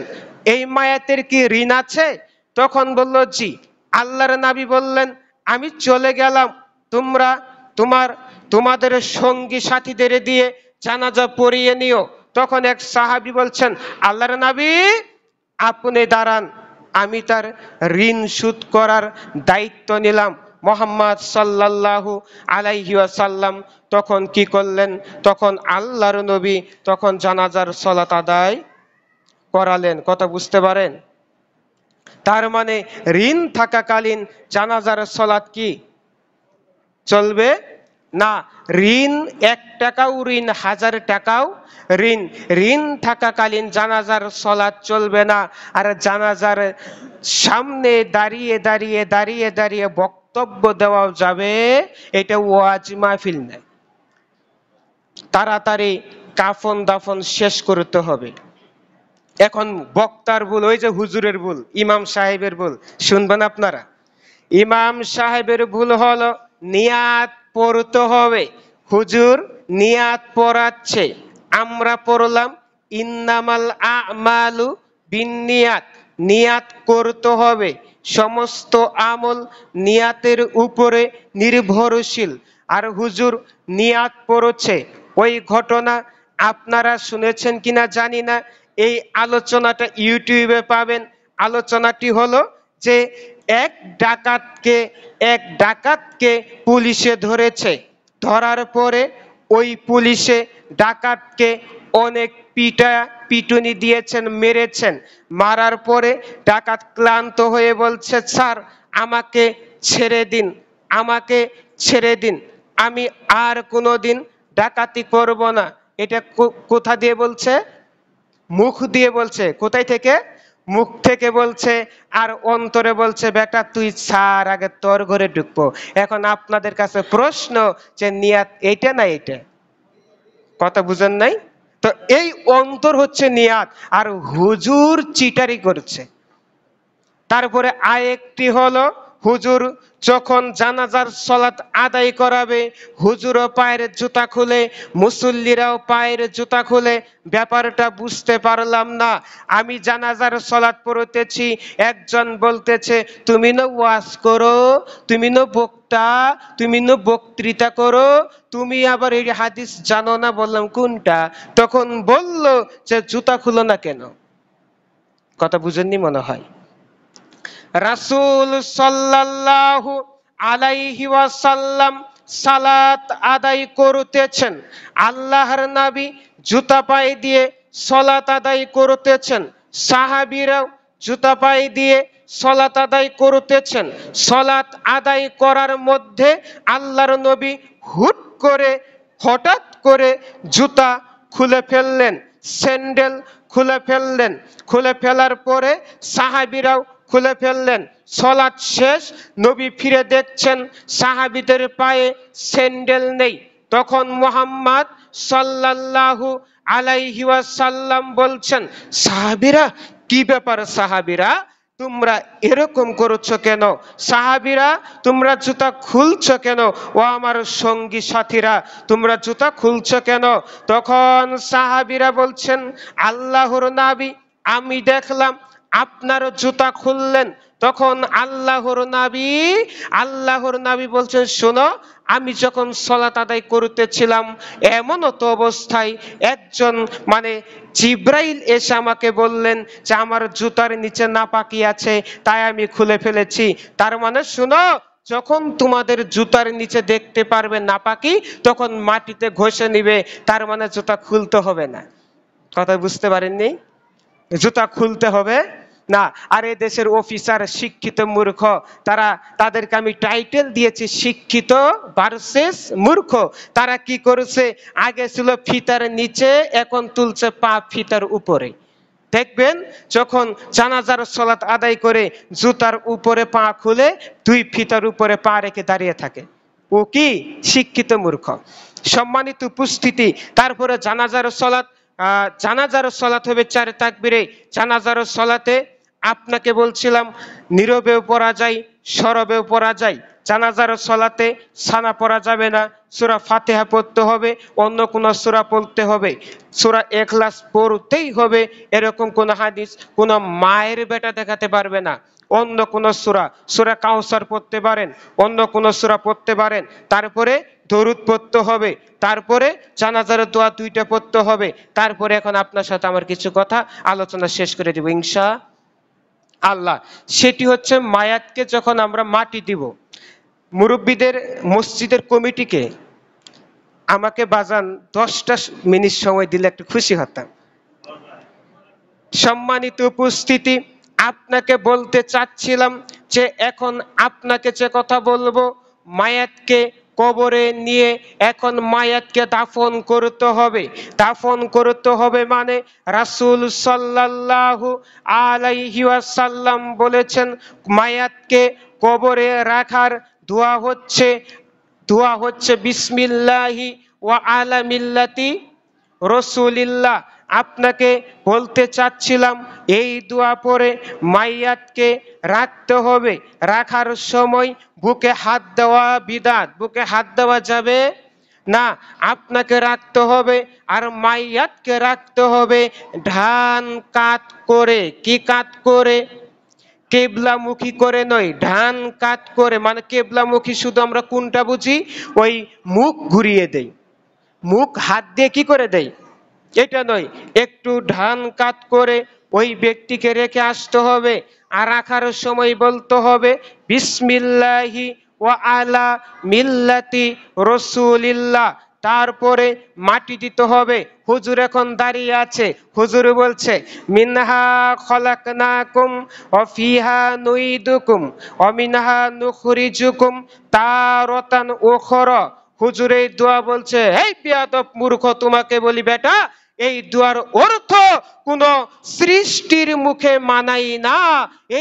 এই মায়াতের কি ঋণ আছে? তখন বলল জি। আল্লাহর নবী বললেন, আমি চলে গেলাম, তোমরা তোমাদের সঙ্গী সাথীদের দিয়ে জানাজা পড়িয়ে নিও। তখন এক সাহাবী বলছেন, আল্লাহর নবী আপনি দাঁড়ান, আমি তার ঋণ শোধ করার দায়িত্ব নিলাম। মুহাম্মদ সাল্লাল্লাহু আলাইহি ওয়াসাল্লাম তখন কি করলেন? তখন আল্লাহর নবী তখন জানাজার সালাত আদায় করালেন। কথা বুঝতে পারেন? তার মানে ঋণ থাকাকালীন জানাজার সালাত কি চলবে না। ঋণ 1 টাকাও ঋণ, 1000 টাকাও ঋণ। ঋণ থাকাকালীন জানাজার সালাত চলবে না। আর জানাজার সামনে দাঁড়িয়ে দাঁড়িয়ে দাঁড়িয়ে দাঁড়িয়ে বক্তব্য দেওয়া যাবে, এটা ওয়াজ মাহফিল নয়। তাড়াতাড়ি কাফন দাফন শেষ করতে হবে। এখন বক্তার ভুল, ওই যে হুজুরের ভুল, ইমাম সাহেবের ভুল শুনবেন আপনারা। ইমাম সাহেবের ভুল হলো নিয়াত পড়তে হবে। হুজুর নিয়াত পড়াচ্ছে, আমরা পড়লাম ইন্নামাল আমালু বিন্নিয়াত। নিয়াত করতে হবে। সমস্ত আমল নিয়াতের উপরে নির্ভরশীল। আর হুজুর নিয়াত পড়ছে, ওই ঘটনা আপনারা শুনেছেন কিনা জানি না, এই আলোচনাটা ইউটিউবে পাবেন। আলোচনাটি হলো যে এক ডাকাতকে পুলিশে ধরেছে। ধরার পরে ওই পুলিশে ডাকাতকে অনেক পিটুনি দিয়েছেন, মেরেছেন। মারার পরে ডাকাত ক্লান্ত হয়ে বলছে, স্যার আমাকে ছেড়ে দিন, আমাকে ছেড়ে দিন, আমি আর কোনোদিন ডাকাতি করব না। এটা কোথা দিয়ে বলছে? মুখ দিয়ে বলছে। কোথায় থেকে? মুখ থেকে বলছে। আর অন্তরে বলছে, বেটা তুই ছাড়, আগে তোর ঘরে ঢুকবো। এখন আপনাদের কাছে প্রশ্ন যে নিয়াত এইটা না এইটা? কথা বুঝেন নাই তো? এই অন্তর হচ্ছে নিয়াত, আর হুজুর চিটারি করছে। তারপরে আরেকটি হলো, হুজুর যখন জানাজার সালাত আদায় করাবে, হুজুরও পায়ের জুতা খুলে, মুসল্লিরাও পায়ের জুতা খুলে। ব্যাপারটা বুঝতে পারলাম না। আমি জানাজার সালাত পড়তেছি, একজন বলতেছে তুমি না ওয়াজ করো, তুমি না বক্তা, তুমি না বক্তৃতা করো, তুমি আবার এই হাদিস জানো না। বললাম কোনটা? তখন বলল যে জুতা খুলো না কেন। কথা বুঝেননি মনে হয়। রাসূল সাল্লাল্লাহু আলাইহি ওয়াসাল্লাম সালাত আদায় করতেছেন, আল্লাহর নবী জুতা পায়ে দিয়ে সালাত আদায় করতেছেন, সাহাবীরাও জুতা পায়ে দিয়ে সালাত আদায় করতেছেন। সালাত আদায় করার মধ্যে আল্লাহর নবী হঠাৎ করে জুতা খুলে ফেললেন, স্যান্ডেল খুলে ফেললেন। খুলে ফেলার পরে সাহাবীরাও খুলে ফেললেন। সালাত শেষ, নবী ফিরে দেখছেন সাহাবীদের পায়ে স্যান্ডেল নেই। তখন মুহাম্মদ সাল্লাল্লাহু আলাইহি ওয়াসাল্লাম বলছেন, সাহাবীরা কি ব্যাপার? সাহাবীরা তোমরা এরকম করছো কেন? সাহাবীরা, তোমরা জুতা খুলছো কেন? ও আমার সঙ্গী সাথীরা, তোমরা জুতা খুলছো কেন? তখন সাহাবীরা বলছেন, আল্লাহর নবী, আমি দেখলাম আপনার জুতা খুললেন। তখন আল্লাহর নবী বলছেন, শোনো, আমি যখন সালাত আদায় করতেছিলাম এমন তো অবস্থায় একজন মানে জিব্রাইল এসে আমাকে বললেন যে আমার জুতার নিচে নাপাকি আছে, তাই আমি খুলে ফেলেছি। তার মানে শোনো, যখন তোমাদের জুতার নিচে দেখতে পারবে নাপাকি, তখন মাটিতে ঘষে নিবে, তার মানে জুতা খুলতে হবে না। কথা বুঝতে পারেননি? জুতা খুলতে হবে না। আর এ দেশের অফিসার শিক্ষিত মূর্খ, তাদেরকে আমি টাইটেল দিয়েছি শিক্ষিত ভার্সেস মূর্খ। তারা কি করেছে, আগে ছিল ফিতার নিচে, এখন তুলছে পা ফিতার উপরে। দেখবেন যখন জানাজার সালাত আদায় করে জুতার উপরে পা খুলে 2 ফিতার উপরে পা রেখে দাঁড়িয়ে থাকে। ও কি শিক্ষিত মূর্খ। সম্মানিত উপস্থিতি, তারপরে জানাজার সালাত হবে 4 তাকবীরে। জানাজার সালাতে আপনাকে বলছিলাম নীরবেও পড়া যায়, সরবেও পড়া যায়। জানাজার সালাতে সানা পড়া যাবে না, সূরা ফাতিহা পড়তে হবে, অন্য কোন সূরা পড়তে হবে, সূরা ইখলাস পড়তেই হবে, এরকম কোন হাদিস কোন মায়ের বেটা দেখাতে পারবে না। অন্য কোন সূরা কাউসার পড়তে পারেন, অন্য কোন সূরা পড়তে পারেন। তারপরে দরুদ পড়তে হবে, তারপরে জানাজার দোয়া 2টা পড়তে হবে। তারপরে এখন আপনার সাথে আমার কিছু কথা আলোচনা শেষ করে দিব ইনশাআল্লাহ। সেটি হচ্ছে মায়াতকে যখন আমরা মাটি দিব, মুরব্বীদের মসজিদের কমিটিকে আমাকে বাজান 10টা মিনিট সময় দিলে একটু খুশি হতাম। সম্মানিত উপস্থিতি, আপনাকে বলতে চাচ্ছিলাম যে এখন আপনাকে যে কথা বলবো, মায়াতকে কবরে নিয়ে এখন মায়াতকে দাফন করতে হবে। দাফন করতে হবে মানে রাসূল সাল্লাল্লাহু আলাইহি ওয়াসাল্লাম বলেছেন, মায়াতকে কবরে রাখার দোয়া হচ্ছে বিসমিল্লাহি ওয়া আলা মিল্লাতি রাসূলিল্লাহ। আপনাকে বলতে চাচ্ছিলাম এই দোয়া পড়ে মাইয়াতকে রাখতে হবে। রাখার সময় বুকে হাত দেওয়া বিদআত, বুকে হাত দেওয়া যাবে না, আপনাকে রাখতে হবে। আর মাইয়াতকে রাখতে হবে ডান কাত করে। কি কাত করে? কেবলামুখী করে নয়, ডান কাত করে। মানে কেবলামুখী শুধু আমরা কোনটা বুঝি? ওই মুখ ঘুরিয়ে দেই, মুখ হাত দিয়ে কি করে দেই, এটা নয়। একটু ডান কাত করে ওই ব্যক্তিকে রেখে আসতে হবে। আর রাখার সময় বলতে হবে বিসমিল্লাহি ওয়া আলা মিল্লাতি রাসূলিল্লাহ। তারপরে মাটি দিতে হবে। হুজুর এখন দাঁড়িয়ে আছে, হুজুর বলছে মিনহা খলাকনাকুম ওয়া ফিহা নুইদুকুম ওয়া মিনহা নুখরিজুকুম তারাতান উখরা। হুজুর এই দোয়া বলছে, এই বেয়াদব মূর্খ, তোমাকে বলি বেটা, এই দুয়ার অর্থ কোন সৃষ্টির মুখে মানাই না।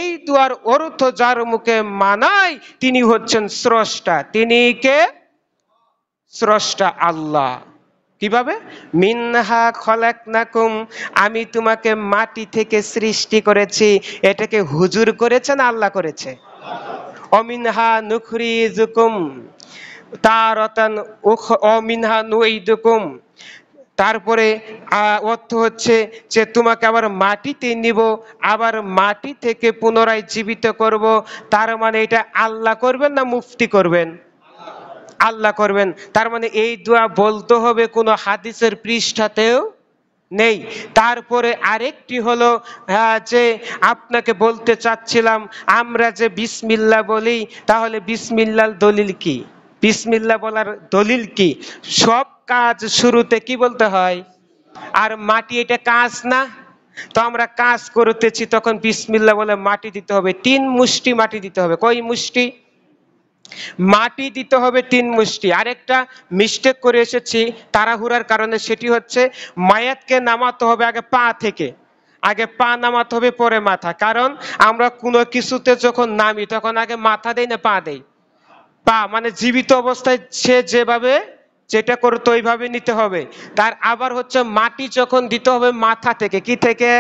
এই দুয়ার অর্থ যার মুখে মানাই তিনি হচ্ছেন স্রষ্টা। তিনি কে? স্রষ্টা আল্লাহ। কিভাবে? মিনহা খলাকনাকুম, আমি তোমাকে মাটি থেকে সৃষ্টি করেছি। এটাকে হুজুর করেছে না আল্লাহ করেছে? অমিনহা নুখরিজুকুম তারাতান অমিনহা নুইদুকুম। তারপরে অর্থ হচ্ছে যে তোমাকে আবার মাটিতে নিব, আবার মাটি থেকে পুনরায় জীবিত করব। তার মানে এটা আল্লাহ করবেন না মুফতি করবেন? আল্লাহ করবেন। তার মানে এই দোয়া বলতে হবে, কোনো হাদিসের পৃষ্ঠাতেও নেই। তারপরে আরেকটি হলো যে আপনাকে বলতে চাচ্ছিলাম, আমরা যে বিসমিল্লাহ বলি, তাহলে বিসমিল্লাহর দলিল কি? বিসমিল্লাহ বলার দলিল কি? সব কাজ শুরুতে কি বলতে হয়? আর মাটি এটা কাজ না? তো আমরা কাজ করতেছি, তখন বিসমিল্লাহ বলে মাটি দিতে হবে। 3 মুষ্টি মাটি দিতে হবে। কয় মুষ্টি মাটি দিতে হবে? 3 মুষ্টি। আরেকটা মিস্টেক করে এসেছি তাড়াহুড়ার কারণে, সেটি হচ্ছে মায়াতকে নামাতে হবে আগে পা থেকে। আগে পা নামাতে হবে, পরে মাথা। কারণ আমরা কোনো কিছুতে যখন নামি তখন আগে মাথা দেই না পা দেই? পা মানে জীবিত অবস্থায় সে যেভাবে যেটা করতো ওইভাবে নিতে হবে। তার আবার হচ্ছে মাটি যখন দিতে হবে মাথা থেকে। কি থেকে?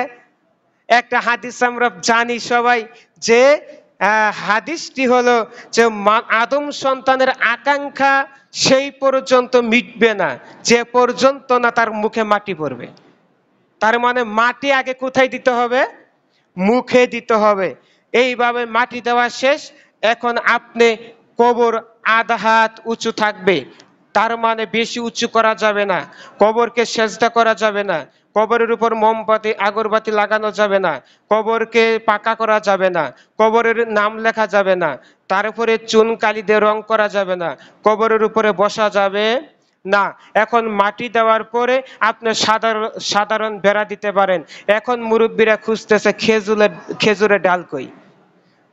একটা হাদিস আমরা জানি সবাই, যে হাদিসটি হলো যে আদম সন্তানের আকাঙ্ক্ষা সেই পর্যন্ত মিটবে না যে পর্যন্ত না তার মুখে মাটি পড়বে। তার মানে মাটি আগে কোথায় দিতে হবে? মুখে দিতে হবে। এইভাবে মাটি দেওয়া শেষ। এখন আপনি কবর আধা হাত উঁচু থাকবে, তার মানে বেশি উঁচু করা যাবে না। কবরকে সেজদা করা যাবে না, কবরের উপর মোমবাতি আগরবাতি লাগানো যাবে না, কবরকে পাকা করা যাবে না, কবরের নাম লেখা যাবে না, তার উপরে চুন কালি দিয়ে রং করা যাবে না, কবরের উপরে বসা যাবে না। এখন মাটি দেওয়ার পরে আপনি সাধারণ বেড়া দিতে পারেন। এখন মুরব্বীরা খুঁজতেছে খেজুরের ডাল কই।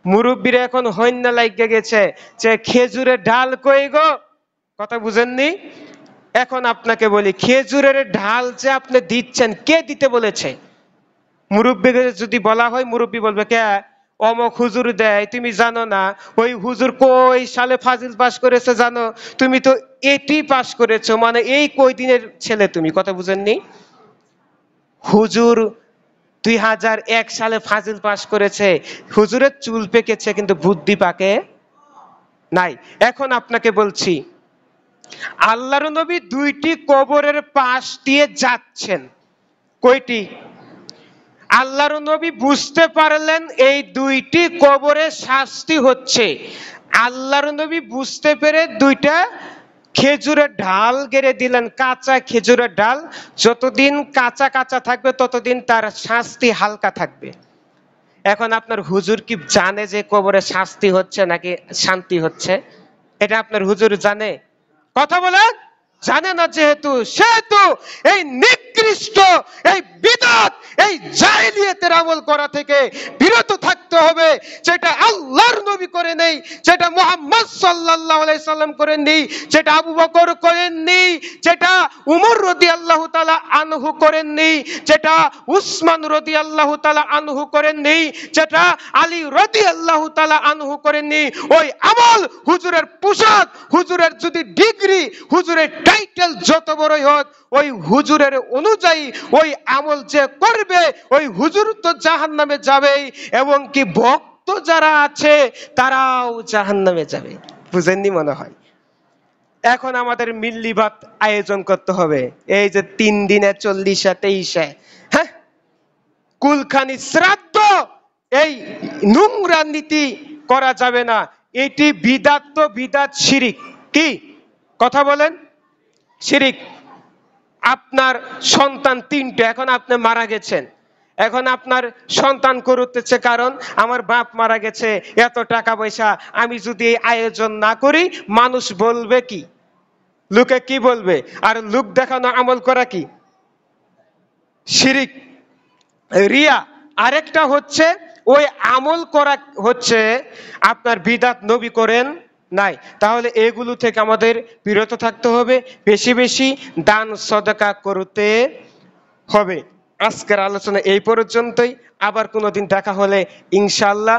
মুরব্বীরা এখন হইন্না লাগিয়ে গেছে যে খেজুরের ডাল কই গো, কথা বুঝেননি? এখন আপনাকে বলি, খেজুরের ঢাল যে আপনি দিচ্ছেন, কে দিতে বলেছে? মুরব্বীকে যদি বলা হয়, মুরব্বী বলবে কে? অমক হুজুর দেয়, তুমি জানো না? ওই হুজুর কই সালে ফাজিল পাস করেছে জানো? তুমি তো এটি পাস করেছো, মানে এই কই দিনের ছেলে তুমি, কথা বুঝেননি? হুজুর 2001 সালে ফাজিল পাস করেছে, হুজুরের চুল পেকেছে কিন্তু বুদ্ধি পাকে নাই। এখন আপনাকে বলছি, আল্লাহর নবী দুইটি কবরের পাশ দিয়ে যাচ্ছেন। কয়টি? আল্লাহর নবী বুঝতে পারলেন এই দুইটি কবরে শাস্তি হচ্ছে। আল্লাহর নবী বুঝতে পেরে দুইটা খেজুরের ডাল গেড়ে দিলেন, কাঁচা খেজুরের ডাল। যতদিন কাঁচা কাঁচা থাকবে ততদিন তার শাস্তি হালকা থাকবে। এখন আপনার হুজুর কি জানে যে কবরে শাস্তি হচ্ছে নাকি শান্তি হচ্ছে? এটা আপনার হুজুর জানে? কথা বলেন। জানে না, যেহেতু সেহেতু এই নিকৃষ্ট, এই বিদআত, এই জাহেলিয়াতের আমল করা থেকে বিরত থাকতে হবে। যেটা আল্লাহর নবী করে নেই, যেটা মুহাম্মদ সাল্লাল্লাহু আলাইহি সাল্লাম করেন নেই, যেটা আবু বকর করেন নেই, যেটা উমর রাদিয়াল্লাহু তাআলা আনহু করেন নেই, যেটা উসমান রাদিয়াল্লাহু তাআলা আনহু করেন নেই, যেটা আলী রাদিয়াল্লাহু তাআলা আনহু করেন নেই। ওই আমল হুজুরের পোশাক, হুজুরের যদি ডিগ্রি, হুজুরের টাইটেল যত বড়ই হোক, ওই হুজুরের অনুযায়ী ওই আমল যে করবে ওই হুজুর তো জাহান্নামে যাবেই, এবং কি ভক্ত যারা আছে তারাও জাহান্নামে যাবে। বুঝেননি মনে হয়? এখন আমাদের মিল্লিবাত আয়োজন করতে হবে, এই যে 3 দিনে 40 23, হ্যাঁ, কুলখানি শ্রাদ্ধ, এই নোংরা নীতি করা যাবে না। এটি বিদআত, তো বিদআত শিরিক। কি কথা বলেন? শিরিক। আপনার সন্তান 3টে, এখন আপনি মারা গেছেন, এখন আপনার সন্তান করতেছে, কারণ আমার বাপ মারা গেছে, এত টাকা পয়সা, আমি যদি আয়োজন না করি মানুষ বলবে কি? লোকে কি বলবে? আর লোক দেখানো আমল করা কি? শিরিক, রিয়া। আরেকটা হচ্ছে ওই আমল করা হচ্ছে আপনার বিদআত, নবী করেন নাই। তাহলে এগুলো থেকে আমাদের বিরত থাকতে হবে, বেশি বেশি দান সদকা করতে হবে। আজকের আলোচনা এই পর্যন্তই। আবার কোনোদিন দেখা হলে ইনশাআল্লাহ